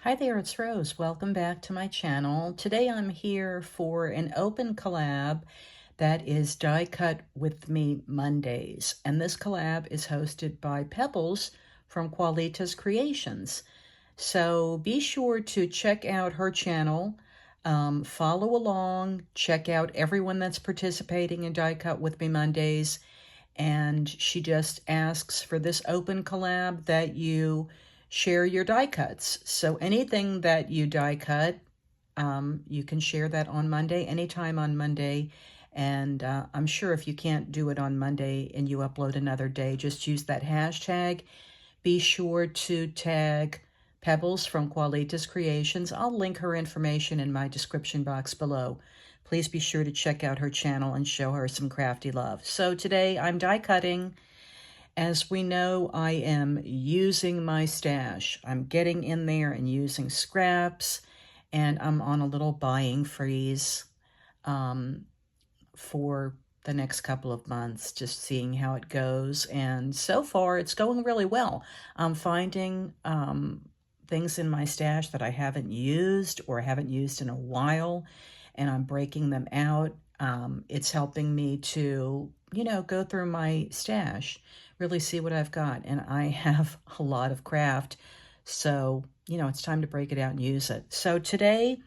Hi there, it's Rose. Welcome back to my channel. Today I'm here for an open collab that is Die Cut With Me Mondays. And this collab is hosted by Pebbles from Qualitas Creations. So be sure to check out her channel, follow along, check out everyone that's participating in Die Cut With Me Mondays. And she just asks for this open collab that you share your die cuts. So anything that you die cut, you can share that on Monday, anytime on Monday. And I'm sure if you can't do it on Monday and you upload another day, just use that hashtag. Be sure to tag Pebbles from Qualitas Creations. I'll link her information in my description box below. Please be sure to check out her channel and show her some crafty love. So today I'm die cutting. As we know, I am using my stash. I'm getting in there and using scraps, and I'm on a little buying freeze for the next couple of months, just seeing how it goes. And so far, it's going really well. I'm finding things in my stash that I haven't used or haven't used in a while, and I'm breaking them out. It's helping me to, go through my stash, really see what I've got. And I have a lot of craft, so, it's time to break it out and use it. So today,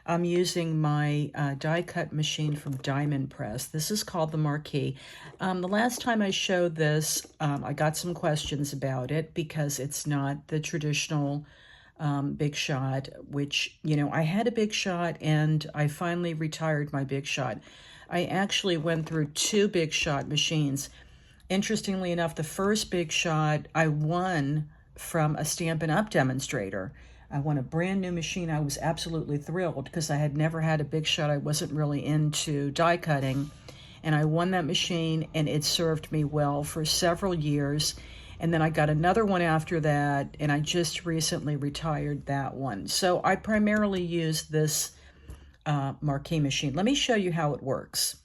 I'm using my die cut machine from Diamond Press. This is called the Marquee. The last time I showed this, I got some questions about it because it's not the traditional Big Shot, which, I had a Big Shot and I finally retired my Big Shot. I actually went through two Big Shot machines. Interestingly enough, the first Big Shot I won from a Stampin' Up! Demonstrator. I won a brand new machine. I was absolutely thrilled because I had never had a Big Shot. I wasn't really into die cutting. And I won that machine, and it served me well for several years. And then I got another one after that, and I just recently retired that one. So I primarily use this Marquee machine. Let me show you how it works.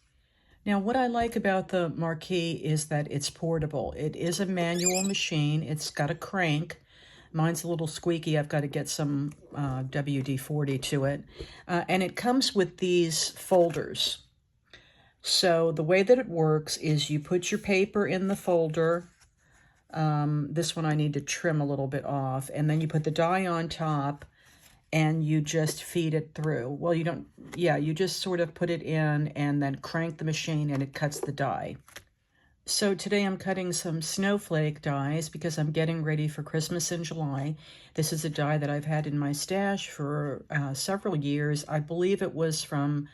Now, what I like about the Marquee is that it's portable. It is a manual machine. It's got a crank. Mine's a little squeaky. I've got to get some WD-40 to it. And it comes with these folders. So the way that it works is you put your paper in the folder. This one I need to trim a little bit off. And then you put the die on top and you just feed it through. Well, you just sort of put it in and then crank the machine and it cuts the die. So today I'm cutting some Snowflake dies because I'm getting ready for Christmas in July. This is a die that I've had in my stash for several years. I believe it was from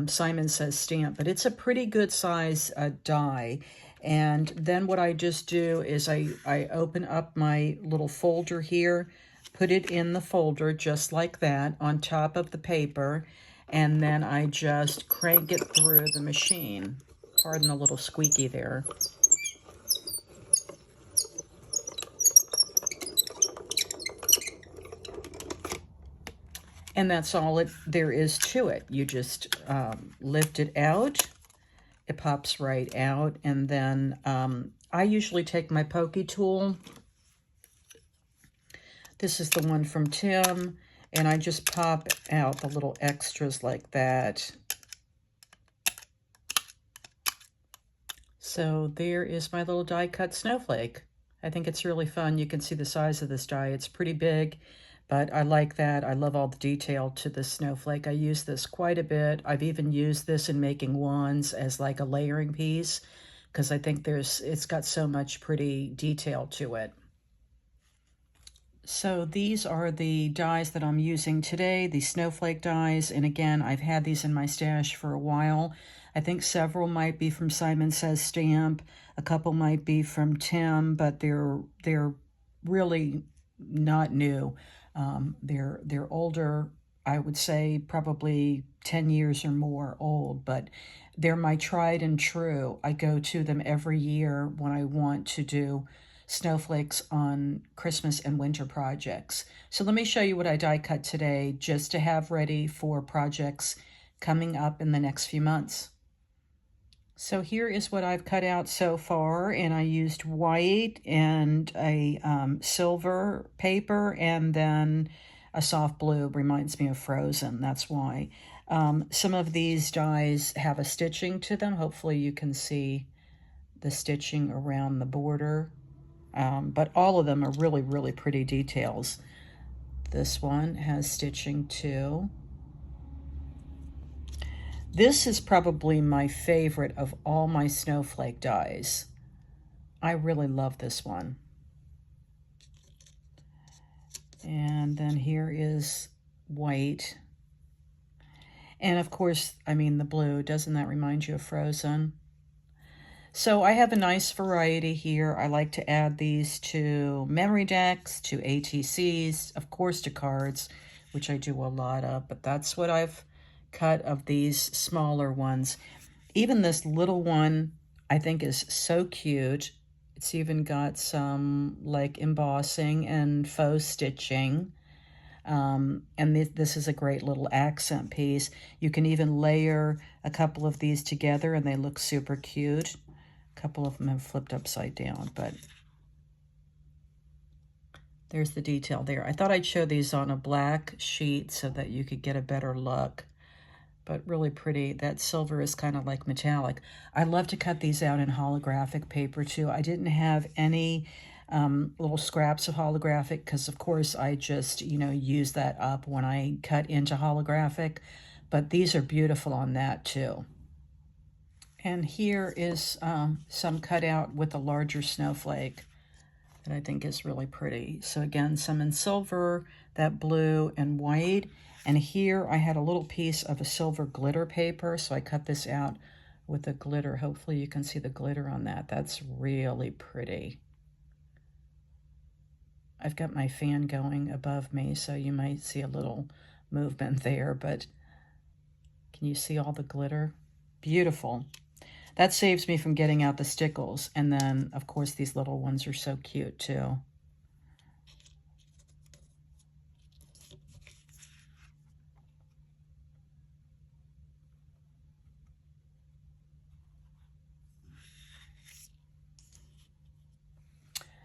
Simon Says Stamp, but it's a pretty good size die. And then what I just do is I open up my little folder here, put it in the folder just like that on top of the paper, and then I just crank it through the machine. Pardon the little squeaky there. And that's all there is to it. You just lift it out. It pops right out. And then I usually take my pokey tool. This is the one from Tim. And I just pop out the little extras like that. So there is my little die cut snowflake. I think it's really fun. You can see the size of this die. It's pretty big, but I like that. I love all the detail to the snowflake. I use this quite a bit. I've even used this in making wands as like a layering piece because I think it's got so much pretty detail to it. So these are the dies that I'm using today, the snowflake dies. And again, I've had these in my stash for a while. I think several might be from Simon Says Stamp. A couple might be from Tim, but they're really not new. They're older. I would say probably 10 years or more old, but they're my tried and true. I go to them every year when I want to do snowflakes on Christmas and winter projects. So let me show you what I die cut today just to have ready for projects coming up in the next few months. So here is what I've cut out so far, and I used white and a silver paper, and then a soft blue reminds me of Frozen. That's why. Some of these dies have a stitching to them. Hopefully you can see the stitching around the border. But all of them are really, really pretty details. This one has stitching too. This is probably my favorite of all my Snowflake dies. I really love this one. And then here is white. And of course, I mean the blue. Doesn't that remind you of Frozen? So I have a nice variety here. I like to add these to memory decks, to ATCs, of course to cards, which I do a lot of, but that's what I've cut of these smaller ones. Even this little one I think is so cute. It's even got some like embossing and faux stitching. And this is a great little accent piece. You can even layer a couple of these together and they look super cute. A couple of them have flipped upside down, but there's the detail there. I thought I'd show these on a black sheet so that you could get a better look, but really pretty. That silver is kind of like metallic. I love to cut these out in holographic paper too. I didn't have any little scraps of holographic because of course I just, use that up when I cut into holographic, but these are beautiful on that too. And here is some cut out with a larger snowflake that I think is really pretty. So again, some in silver, that blue and white. And here I had a little piece of a silver glitter paper, so I cut this out with the glitter. Hopefully you can see the glitter on that. That's really pretty. I've got my fan going above me, so you might see a little movement there, but can you see all the glitter? Beautiful. That saves me from getting out the stickles. And then, of course, these little ones are so cute, too.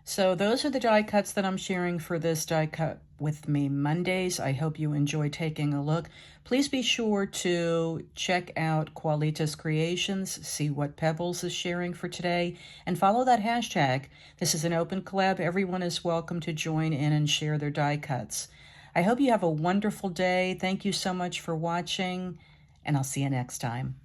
So those are the die cuts that I'm sharing for this Die Cut With Me Mondays. I hope you enjoy taking a look. Please be sure to check out Qualitas Creations, see what Pebbles is sharing for today, and follow that hashtag. This is an open collab. Everyone is welcome to join in and share their die cuts. I hope you have a wonderful day. Thank you so much for watching, and I'll see you next time.